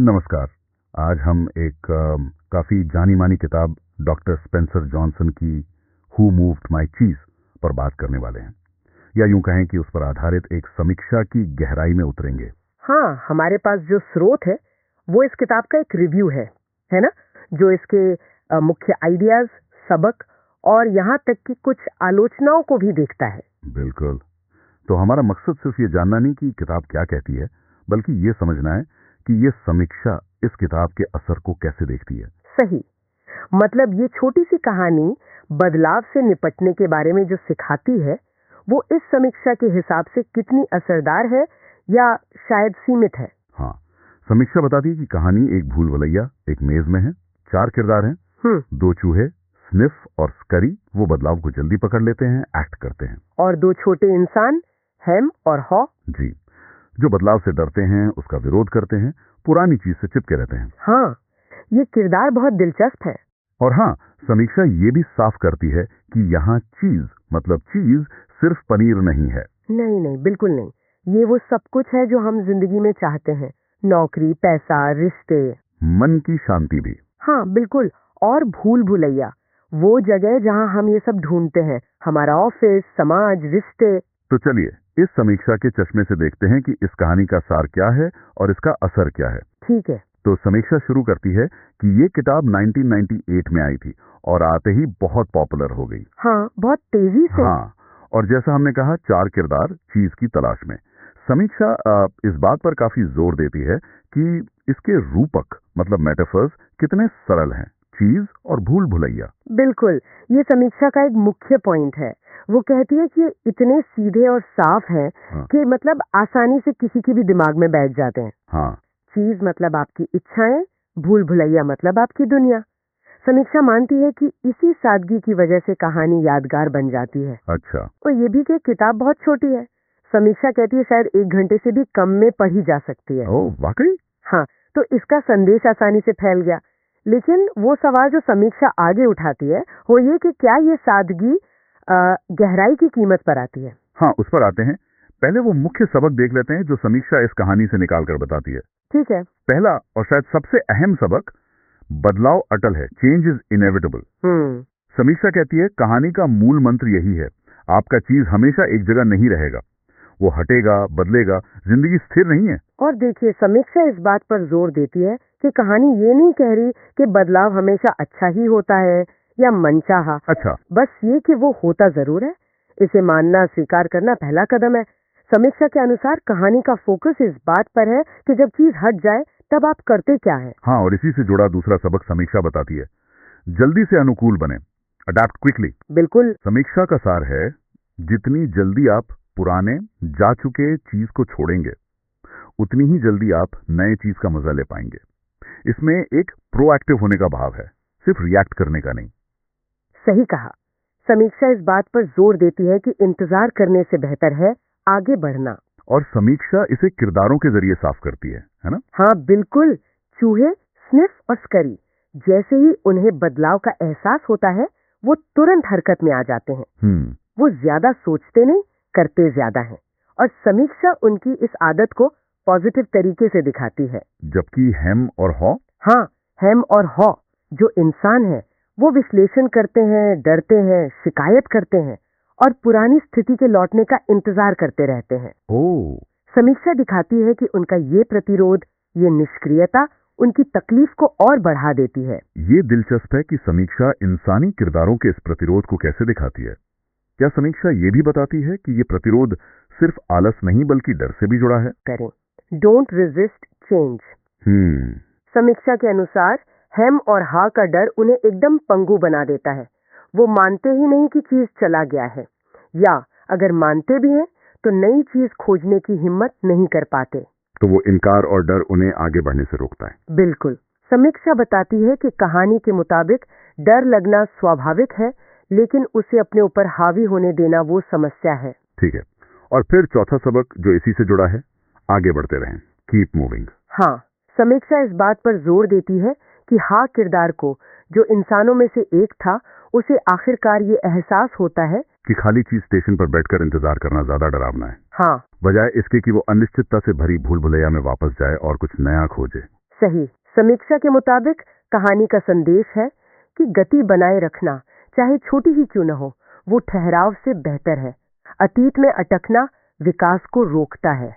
नमस्कार। आज हम एक काफी जानी मानी किताब डॉक्टर स्पेंसर जॉनसन की हु मूव्ड माय चीज पर बात करने वाले हैं, या यूं कहें कि उस पर आधारित एक समीक्षा की गहराई में उतरेंगे। हाँ, हमारे पास जो स्रोत है वो इस किताब का एक रिव्यू है ना, जो इसके मुख्य आइडियाज, सबक और यहाँ तक कि कुछ आलोचनाओं को भी देखता है। बिल्कुल। तो हमारा मकसद सिर्फ ये जानना नहीं कि किताब क्या कहती है, बल्कि ये समझना है कि ये समीक्षा इस किताब के असर को कैसे देखती है। सही। मतलब ये छोटी सी कहानी बदलाव से निपटने के बारे में जो सिखाती है, वो इस समीक्षा के हिसाब से कितनी असरदार है या शायद सीमित है। हाँ, समीक्षा बताती है कि कहानी एक भूल भुलैया एक मेज में है, 4 किरदार हैं, 2 चूहे स्निफ और स्करी, वो बदलाव को जल्दी पकड़ लेते हैं, एक्ट करते हैं। और 2 छोटे इंसान हेम और हॉ, जी, जो बदलाव से डरते हैं, उसका विरोध करते हैं, पुरानी चीज से चिपके रहते हैं। हाँ, ये किरदार बहुत दिलचस्प है। और हाँ, समीक्षा ये भी साफ करती है कि यहाँ चीज मतलब चीज सिर्फ पनीर नहीं है। नहीं, बिल्कुल नहीं। ये वो सब कुछ है जो हम जिंदगी में चाहते हैं, नौकरी, पैसा, रिश्ते, मन की शांति भी। हाँ बिल्कुल। और भूल भुलैया वो जगह जहाँ हम ये सब ढूंढते हैं, हमारा ऑफिस, समाज, रिश्ते। तो चलिए इस समीक्षा के चश्मे से देखते हैं कि इस कहानी का सार क्या है और इसका असर क्या है। ठीक है। तो समीक्षा शुरू करती है कि ये किताब 1998 में आई थी और आते ही बहुत पॉपुलर हो गई। हाँ, बहुत तेजी से। हाँ, और जैसा हमने कहा, 4 किरदार चीज की तलाश में। समीक्षा इस बात पर काफी जोर देती है कि इसके रूपक मतलब मेटाफर्स कितने सरल हैं, चीज और भूल भुलैया। बिल्कुल, ये समीक्षा का एक मुख्य पॉइंट है। वो कहती है कि ये इतने सीधे और साफ हैं कि मतलब आसानी से किसी के भी दिमाग में बैठ जाते हैं। हाँ, चीज मतलब आपकी इच्छाएं, भूल भुलैया मतलब आपकी दुनिया। समीक्षा मानती है कि इसी सादगी की वजह से कहानी यादगार बन जाती है। अच्छा। और ये भी कि किताब बहुत छोटी है। समीक्षा कहती है शायद 1 घंटे से भी कम में पढ़ी जा सकती है। ओह, वाकई? हाँ, तो इसका संदेश आसानी से फैल गया। लेकिन वो सवाल जो समीक्षा आगे उठाती है वो ये कि क्या ये सादगी गहराई की कीमत पर आती है। हाँ, उस पर आते हैं। पहले वो मुख्य सबक देख लेते हैं जो समीक्षा इस कहानी से निकाल कर बताती है। ठीक है। पहला और शायद सबसे अहम सबक, बदलाव अटल है, चेंज इज इनएविटेबल। समीक्षा कहती है कहानी का मूल मंत्र यही है, आपका चीज हमेशा एक जगह नहीं रहेगा, वो हटेगा, बदलेगा, जिंदगी स्थिर नहीं है। और देखिए, समीक्षा इस बात पर जोर देती है कि कहानी ये नहीं कह रही कि बदलाव हमेशा अच्छा ही होता है या मनचाहा। अच्छा, बस ये कि वो होता जरूर है। इसे मानना, स्वीकार करना पहला कदम है। समीक्षा के अनुसार कहानी का फोकस इस बात पर है कि जब चीज हट जाए तब आप करते क्या है। हाँ, और इसी से जुड़ा दूसरा सबक समीक्षा बताती है, जल्दी से अनुकूल बने, अडैप्ट क्विकली। बिल्कुल। समीक्षा का सार है, जितनी जल्दी आप पुराने जा चुके चीज को छोड़ेंगे, उतनी ही जल्दी आप नए चीज का मजा ले पाएंगे। इसमें एक प्रोएक्टिव होने का भाव है, सिर्फ रिएक्ट करने का नहीं। सही कहा। समीक्षा इस बात पर जोर देती है कि इंतजार करने से बेहतर है आगे बढ़ना। और समीक्षा इसे किरदारों के जरिए साफ करती है ना? हाँ बिल्कुल। चूहे स्निफ और स्करी जैसे ही उन्हें बदलाव का एहसास होता है, वो तुरंत हरकत में आ जाते हैं। वो ज्यादा सोचते नहीं, करते ज्यादा हैं। और समीक्षा उनकी इस आदत को पॉजिटिव तरीके से दिखाती है। जबकि हेम और हॉ? हाँ, हेम और हॉ जो इंसान है वो विश्लेषण करते हैं, डरते हैं, शिकायत करते हैं और पुरानी स्थिति के लौटने का इंतजार करते रहते हैं। ओह। समीक्षा दिखाती है कि उनका ये प्रतिरोध, ये निष्क्रियता उनकी तकलीफ को और बढ़ा देती है। ये दिलचस्प है कि समीक्षा इंसानी किरदारों के इस प्रतिरोध को कैसे दिखाती है। क्या समीक्षा ये भी बताती है कि ये प्रतिरोध सिर्फ आलस नहीं बल्कि डर से भी जुड़ा है? करें, डोंट रेजिस्ट चेंज। समीक्षा के अनुसार हेम और हा का डर उन्हें एकदम पंगु बना देता है। वो मानते ही नहीं कि चीज चला गया है, या अगर मानते भी हैं तो नई चीज खोजने की हिम्मत नहीं कर पाते। तो वो इनकार और डर उन्हें आगे बढ़ने से रोकता है। बिल्कुल। समीक्षा बताती है कि कहानी के मुताबिक डर लगना स्वाभाविक है, लेकिन उसे अपने ऊपर हावी होने देना वो समस्या है। ठीक है। और फिर चौथा सबक जो इसी से जुड़ा है, आगे बढ़ते रहें, कीप मूविंग। हाँ, समीक्षा इस बात पर जोर देती है कि हा किरदार को, जो इंसानों में से एक था, उसे आखिरकार ये एहसास होता है कि खाली चीज स्टेशन पर बैठकर इंतजार करना ज्यादा डरावना है। हाँ, बजाय इसके कि वो अनिश्चितता से भरी भूल भुलैया में वापस जाए और कुछ नया खोजे। सही। समीक्षा के मुताबिक कहानी का संदेश है कि गति बनाए रखना, चाहे छोटी ही क्यों न हो, वो ठहराव से बेहतर है। अतीत में अटकना विकास को रोकता है।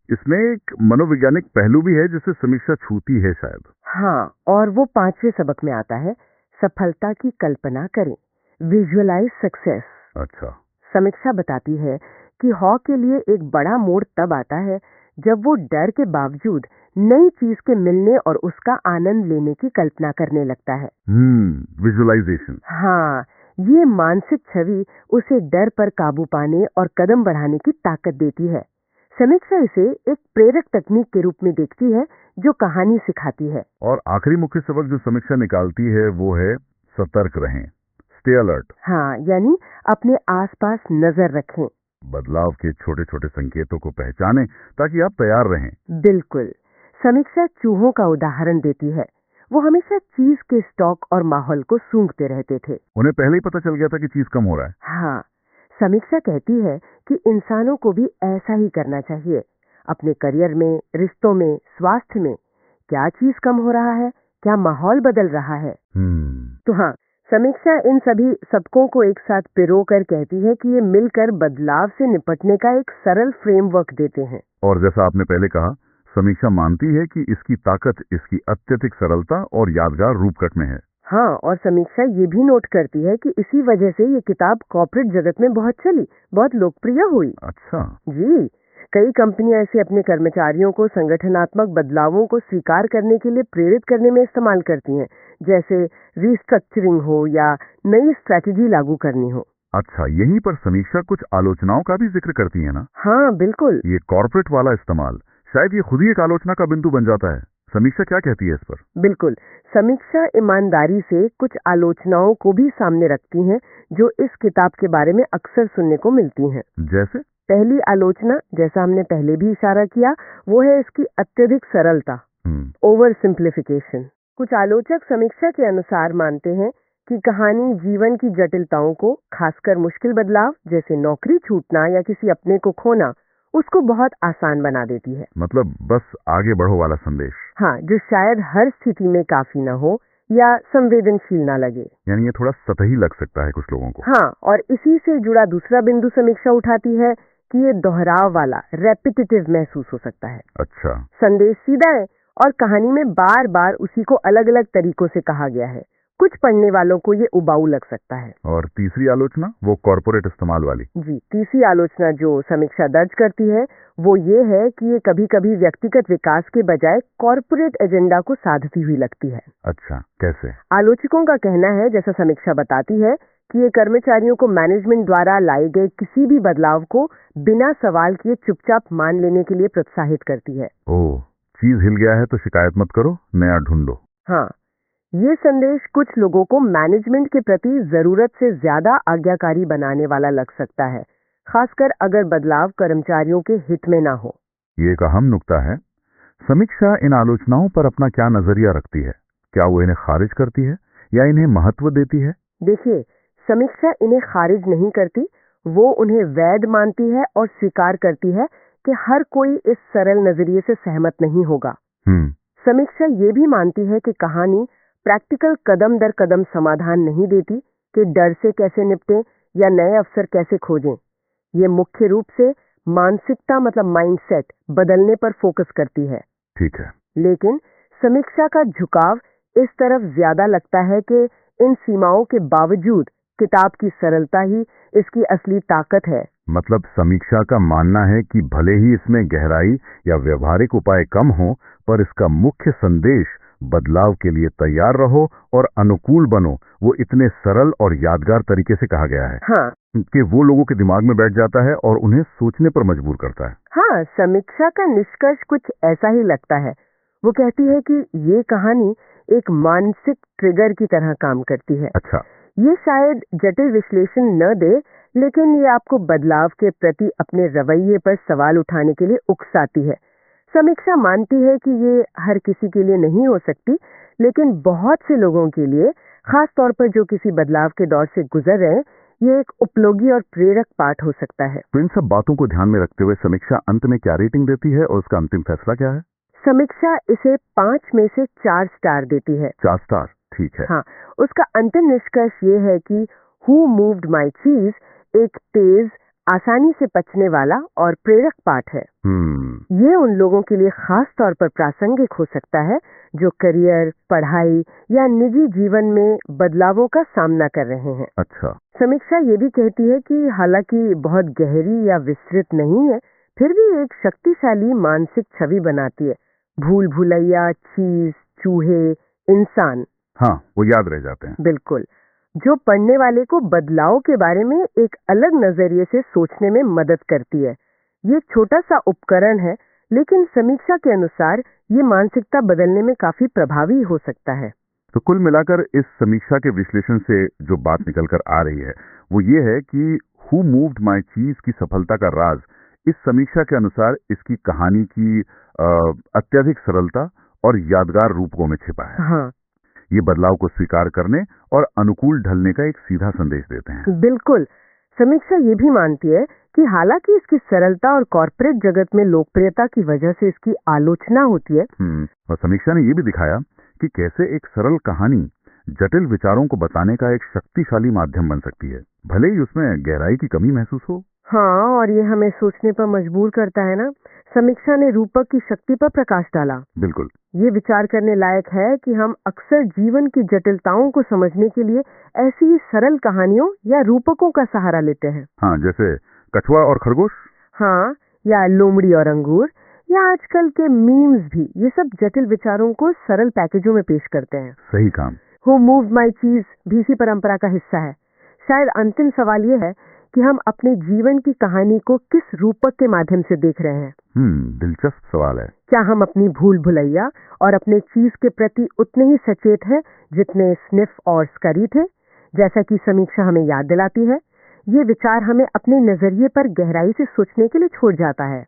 इसमें एक मनोवैज्ञानिक पहलू भी है जिसे समीक्षा छूती है शायद। हाँ, और वो 5वें सबक में आता है, सफलता की कल्पना करें, विजुअलाइज सक्सेस। अच्छा। समीक्षा बताती है कि हॉ के लिए एक बड़ा मोड़ तब आता है जब वो डर के बावजूद नई चीज के मिलने और उसका आनंद लेने की कल्पना करने लगता है। विजुअलाइजेशन। हाँ, ये मानसिक छवि उसे डर पर काबू पाने और कदम बढ़ाने की ताकत देती है। समीक्षा इसे एक प्रेरक तकनीक के रूप में देखती है जो कहानी सिखाती है। और आखिरी मुख्य सबक जो समीक्षा निकालती है वो है सतर्क रहें, स्टे अलर्ट। हाँ, यानी अपने आसपास नजर रखें, बदलाव के छोटे छोटे संकेतों को पहचानें ताकि आप तैयार रहें। बिल्कुल। समीक्षा चूहों का उदाहरण देती है। वो हमेशा चीज के स्टॉक और माहौल को सूंघते रहते थे। उन्हें पहले ही पता चल गया था कि चीज कम हो रहा है। हाँ, समीक्षा कहती है कि इंसानों को भी ऐसा ही करना चाहिए। अपने करियर में, रिश्तों में, स्वास्थ्य में क्या चीज कम हो रहा है, क्या माहौल बदल रहा है। तो हाँ, समीक्षा इन सभी सबकों को एक साथ पिरो कर कहती है कि ये मिलकर बदलाव से निपटने का एक सरल फ्रेमवर्क देते हैं। और जैसा आपने पहले कहा, समीक्षा मानती है कि इसकी ताकत इसकी अत्यधिक सरलता और यादगार रूपकट में है। हाँ, और समीक्षा ये भी नोट करती है कि इसी वजह से ये किताब कॉर्पोरेट जगत में बहुत चली, बहुत लोकप्रिय हुई। अच्छा जी, कई कंपनियां ऐसे अपने कर्मचारियों को संगठनात्मक बदलावों को स्वीकार करने के लिए प्रेरित करने में इस्तेमाल करती हैं, जैसे रिस्ट्रक्चरिंग हो या नई स्ट्रैटेजी लागू करनी हो। अच्छा, यहीं पर समीक्षा कुछ आलोचनाओं का भी जिक्र करती है ना? हाँ, बिल्कुल। ये कॉर्पोरेट वाला इस्तेमाल, शायद ये खुद ही एक आलोचना का बिंदु बन जाता है। समीक्षा क्या कहती है इस पर? बिल्कुल, समीक्षा ईमानदारी से कुछ आलोचनाओं को भी सामने रखती हैं जो इस किताब के बारे में अक्सर सुनने को मिलती हैं। जैसे? पहली आलोचना, जैसा हमने पहले भी इशारा किया, वो है इसकी अत्यधिक सरलता, ओवर सिंप्लीफिकेशन। कुछ आलोचक समीक्षा के अनुसार मानते हैं कि कहानी जीवन की जटिलताओं को, खासकर मुश्किल बदलाव जैसे नौकरी छूटना या किसी अपने को खोना, उसको बहुत आसान बना देती है। मतलब बस आगे बढ़ो वाला संदेश। हाँ, जो शायद हर स्थिति में काफी न हो या संवेदनशील ना लगे। यानी ये थोड़ा सतही लग सकता है कुछ लोगों को। हाँ, और इसी से जुड़ा दूसरा बिंदु समीक्षा उठाती है कि ये दोहराव वाला, रेपिटेटिव महसूस हो सकता है। अच्छा। संदेश सीधा है और कहानी में बार बार उसी को अलग अलग तरीकों से कहा गया है। कुछ पढ़ने वालों को ये उबाऊ लग सकता है। और तीसरी आलोचना, वो कॉर्पोरेट इस्तेमाल वाली। जी, तीसरी आलोचना जो समीक्षा दर्ज करती है वो ये है कि ये कभी कभी व्यक्तिगत विकास के बजाय कॉर्पोरेट एजेंडा को साधती हुई लगती है। अच्छा, कैसे? आलोचकों का कहना है, जैसा समीक्षा बताती है, कि ये कर्मचारियों को मैनेजमेंट द्वारा लाए गए किसी भी बदलाव को बिना सवाल किए चुपचाप मान लेने के लिए प्रोत्साहित करती है। ओह, चीज हिल गया है तो शिकायत मत करो, नया ढूंढो। हाँ, ये संदेश कुछ लोगों को मैनेजमेंट के प्रति जरूरत से ज्यादा आज्ञाकारी बनाने वाला लग सकता है, खासकर अगर बदलाव कर्मचारियों के हित में ना हो। ये एक अहम नुक्ता है। समीक्षा इन आलोचनाओं पर अपना क्या नजरिया रखती है? क्या वो इन्हें खारिज करती है या इन्हें महत्व देती है? देखिए, समीक्षा इन्हें खारिज नहीं करती, वो उन्हें वैध मानती है और स्वीकार करती है कि हर कोई इस सरल नजरिए से सहमत नहीं होगा। समीक्षा ये भी मानती है कि कहानी प्रैक्टिकल कदम दर कदम समाधान नहीं देती कि डर से कैसे निपटें या नए अवसर कैसे खोजें। ये मुख्य रूप से मानसिकता, मतलब माइंडसेट बदलने पर फोकस करती है। ठीक है। लेकिन समीक्षा का झुकाव इस तरफ ज्यादा लगता है कि इन सीमाओं के बावजूद किताब की सरलता ही इसकी असली ताकत है। मतलब समीक्षा का मानना है कि भले ही इसमें गहराई या व्यवहारिक उपाय कम हो, पर इसका मुख्य संदेश, बदलाव के लिए तैयार रहो और अनुकूल बनो, वो इतने सरल और यादगार तरीके से कहा गया है। हाँ, कि वो लोगों के दिमाग में बैठ जाता है और उन्हें सोचने पर मजबूर करता है। हाँ, समीक्षा का निष्कर्ष कुछ ऐसा ही लगता है। वो कहती है कि ये कहानी एक मानसिक ट्रिगर की तरह काम करती है। अच्छा। ये शायद जटिल विश्लेषण न दे, लेकिन ये आपको बदलाव के प्रति अपने रवैये पर सवाल उठाने के लिए उकसाती है। समीक्षा मानती है कि ये हर किसी के लिए नहीं हो सकती, लेकिन बहुत से लोगों के लिए, खास तौर पर जो किसी बदलाव के दौर से गुजर रहे हैं, ये एक उपयोगी और प्रेरक पाठ हो सकता है। तो इन सब बातों को ध्यान में रखते हुए समीक्षा अंत में क्या रेटिंग देती है और उसका अंतिम फैसला क्या है? समीक्षा इसे 5 में से 4 स्टार देती है। 4 स्टार, ठीक है। हाँ, उसका अंतिम निष्कर्ष ये है कि हु मूव्ड माई चीज एक तेज, आसानी से पचने वाला और प्रेरक पाठ है। ये उन लोगों के लिए खास तौर पर प्रासंगिक हो सकता है जो करियर, पढ़ाई या निजी जीवन में बदलावों का सामना कर रहे हैं। अच्छा। समीक्षा ये भी कहती है कि हालांकि बहुत गहरी या विस्तृत नहीं है, फिर भी एक शक्तिशाली मानसिक छवि बनाती है। भूल भुलैया, चीज, चूहे, इंसान, हाँ, वो याद रह जाते हैं। बिल्कुल, जो पढ़ने वाले को बदलाव के बारे में एक अलग नजरिए से सोचने में मदद करती है। ये एक छोटा सा उपकरण है, लेकिन समीक्षा के अनुसार ये मानसिकता बदलने में काफी प्रभावी हो सकता है। तो कुल मिलाकर इस समीक्षा के विश्लेषण से जो बात निकल कर आ रही है वो ये है कि हु मूव्ड माई चीज की सफलता का राज इस समीक्षा के अनुसार इसकी कहानी की अत्यधिक सरलता और यादगार रूपों में छिपा है। हाँ, ये बदलाव को स्वीकार करने और अनुकूल ढलने का एक सीधा संदेश देते हैं। बिल्कुल। समीक्षा ये भी मानती है कि हालांकि इसकी सरलता और कॉर्पोरेट जगत में लोकप्रियता की वजह से इसकी आलोचना होती है, और समीक्षा ने ये भी दिखाया कि कैसे एक सरल कहानी जटिल विचारों को बताने का एक शक्तिशाली माध्यम बन सकती है, भले ही उसमें गहराई की कमी महसूस हो। हाँ, और ये हमें सोचने पर मजबूर करता है ना। समीक्षा ने रूपक की शक्ति पर प्रकाश डाला। बिल्कुल। ये विचार करने लायक है कि हम अक्सर जीवन की जटिलताओं को समझने के लिए ऐसी ही सरल कहानियों या रूपकों का सहारा लेते हैं। हाँ, जैसे कछुआ और खरगोश। हाँ, या लोमड़ी और अंगूर, या आजकल के मीम्स भी, ये सब जटिल विचारों को सरल पैकेजों में पेश करते हैं। सही काम। हु मूव्ड माई चीज भी इसी परंपरा का हिस्सा है। शायद अंतिम सवाल ये है कि हम अपने जीवन की कहानी को किस रूपक के माध्यम से देख रहे हैं। दिलचस्प सवाल है। क्या हम अपनी भूल भुलैया और अपने चीज के प्रति उतने ही सचेत हैं जितने स्निफ और स्करी थे, जैसा कि समीक्षा हमें याद दिलाती है? ये विचार हमें अपने नजरिए पर गहराई से सोचने के लिए छोड़ जाता है।